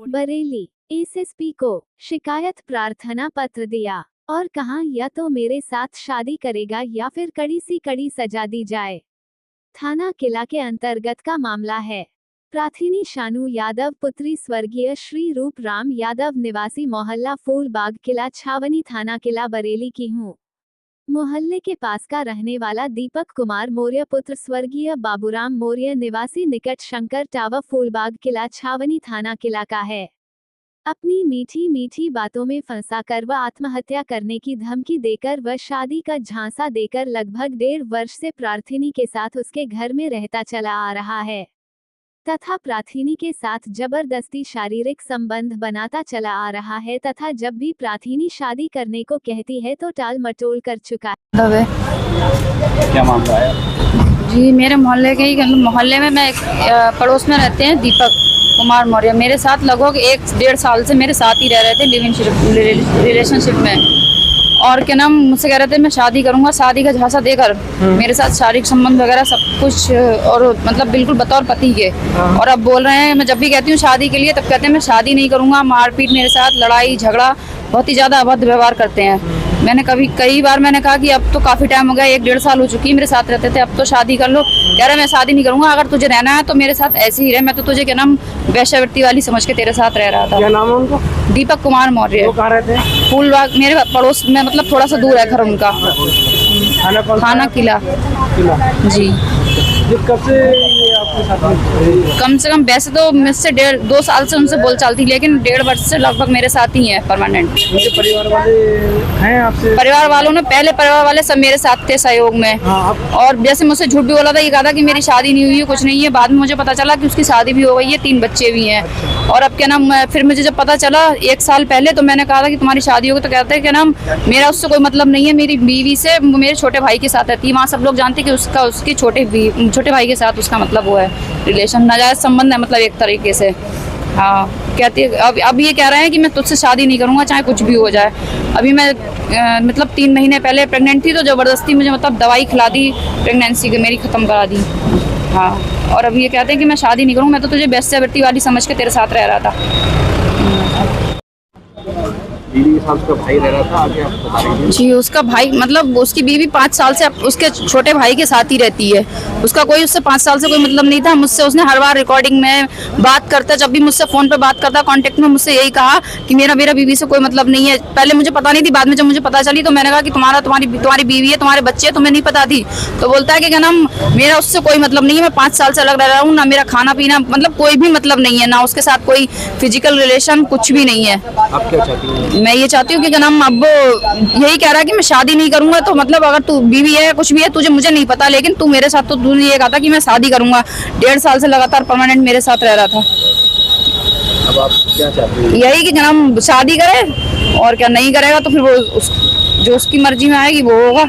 Bareilly SSP को शिकायत प्रार्थना पत्र दिया और कहा या तो मेरे साथ शादी करेगा या फिर कड़ी सी कड़ी सजा दी जाए। थाना किला के अंतर्गत का मामला है। प्राथिनी शानू यादव पुत्री स्वर्गीय श्री रूप राम यादव निवासी मोहल्ला फूलबाग किला छावनी थाना किला बरेली की हूँ। मोहल्ले के पास का रहने वाला दीपक कुमार मौर्य पुत्र स्वर्गीय बाबूराम मौर्य निवासी निकट शंकर टावर फूलबाग किला छावनी थाना किला का है। अपनी मीठी मीठी बातों में फंसाकर व आत्महत्या करने की धमकी देकर व शादी का झांसा देकर लगभग 1.5 वर्ष से प्रार्थिनी के साथ उसके घर में रहता चला आ रहा है तथा प्रार्थिनी के साथ जबरदस्ती शारीरिक संबंध बनाता चला आ रहा है तथा जब भी प्रार्थिनी शादी करने को कहती है तो टाल मटोल कर चुका है। क्या मामला है जी? मेरे मोहल्ले के ही मोहल्ले में मैं पड़ोस में रहते हैं दीपक कुमार मौर्य। मेरे साथ लगभग 1-1.5 साल से मेरे साथ ही रह रहे थे लिव-इन रिलेशनशिप में, और क्या नाम मुझसे कह रहे थे मैं शादी करूंगा, शादी का झांसा देकर मेरे साथ शारीरिक संबंध वगैरह सब कुछ, और मतलब बिल्कुल बतौर पति के। और अब बोल रहे हैं, मैं जब भी कहती हूँ शादी के लिए तब कहते हैं मैं शादी नहीं करूंगा, मारपीट मेरे साथ, लड़ाई झगड़ा, बहुत ही ज़्यादा अभद्र व्यवहार करते हैं। मैंने कई बार मैंने कहा कि अब तो काफ़ी टाइम हो गया, 1-1.5 साल हो चुकी है मेरे साथ रहते थे, अब तो शादी कर लो। कह रहे मैं शादी नहीं करूंगा, अगर तुझे रहना है तो मेरे साथ ऐसे ही रहे, मैं तो तुझे क्या नाम वैश्यावृत्ति वाली समझ के तेरे साथ रह रहा था। क्या नाम है उनका? दीपक कुमार मौर्य। वो कहाँ रहते हैं? फूलबाग मेरे पड़ोस में, मतलब थोड़ा सा दूर है घर उनका। थाना किला जी। कब से ये आपके साथ में? कम से कम वैसे तो मुझसे 1.5-2 साल से उनसे बोल चालती, लेकिन 1.5 वर्ष से लगभग मेरे साथ ही है परमानेंट। उनके परिवार वाले हैं आपसे? परिवार वालों ने, पहले परिवार वाले सब मेरे साथ थे सहयोग में। और जैसे मुझसे झूठ भी बोला था, ये कहा था कि मेरी शादी नहीं हुई है, कुछ नहीं है। बाद में मुझे पता चला कि उसकी शादी भी हो गई है, 3 बच्चे भी हैं। और अब क्या नाम, फिर मुझे जब पता चला 1 साल पहले, तो मैंने कहा था कि तुम्हारी शादी होगी, तो कहते हैं क्या नाम मेरा उससे कोई मतलब नहीं है, मेरी बीवी से, मेरे छोटे भाई के साथ रहती है। वहाँ सब लोग जानते कि उसके छोटे भाई के साथ उसका मतलब वो है रिलेशन, नाजायज संबंध है, मतलब एक तरीके से। हाँ, कहती है अब ये कह रहे हैं कि मैं तुझसे शादी नहीं करूँगा चाहे कुछ भी हो जाए। अभी मैं मतलब 3 महीने पहले प्रेग्नेंट थी, तो ज़बरदस्ती मुझे मतलब दवाई खिला दी, प्रेगनेंसी की मेरी ख़त्म करा दी। हाँ, और अब ये कहते हैं कि मैं शादी नहीं करूँगा, मैं तो तुझे वैश्यावृत्ति वाली समझ के तेरे साथ रह रहा था। बीवी के साथ उसका भाई रह रहा था, आगे आप बता रही हैं? जी, उसका भाई मतलब उसकी बीवी 5 साल से उसके छोटे भाई के साथ ही रहती है। उसका कोई उससे 5 साल से कोई मतलब नहीं था। मुझसे उसने हर बार रिकॉर्डिंग में बात करता, जब भी मुझसे फ़ोन पे बात करता, कांटेक्ट में मुझसे यही कहा कि मेरा बीवी से कोई मतलब नहीं है। पहले मुझे पता नहीं थी, बाद में जब मुझे पता चली तो मैंने कहा कि तुम्हारी बीवी है, तुम्हारे बच्चे हैं, तुम्हें नहीं पता थी? तो बोलता है कि क्या नाम मेरा उससे कोई मतलब नहीं है, मैं 5 साल से अलग रह रहा हूँ, ना मेरा खाना पीना मतलब कोई भी मतलब नहीं है, ना उसके साथ कोई फिजिकल रिलेशन कुछ भी नहीं है। आप क्या चाहती हैं? मैं ये चाहती हूँ कि क्या नाम अब यही कह रहा है कि मैं शादी नहीं करूंगा, तो मतलब अगर तू बीवी है कुछ भी है मुझे नहीं पता, लेकिन तू मेरे साथ, तो तूने ये कहा था कि मैं शादी करूंगा। 1.5 साल से लगातार परमानेंट मेरे साथ रह रहा था। अब आप क्या चाहती हैं? यही कि क्या नाम शादी करे, और क्या नहीं करेगा तो फिर वो जो उसकी मर्जी में आएगी वो होगा।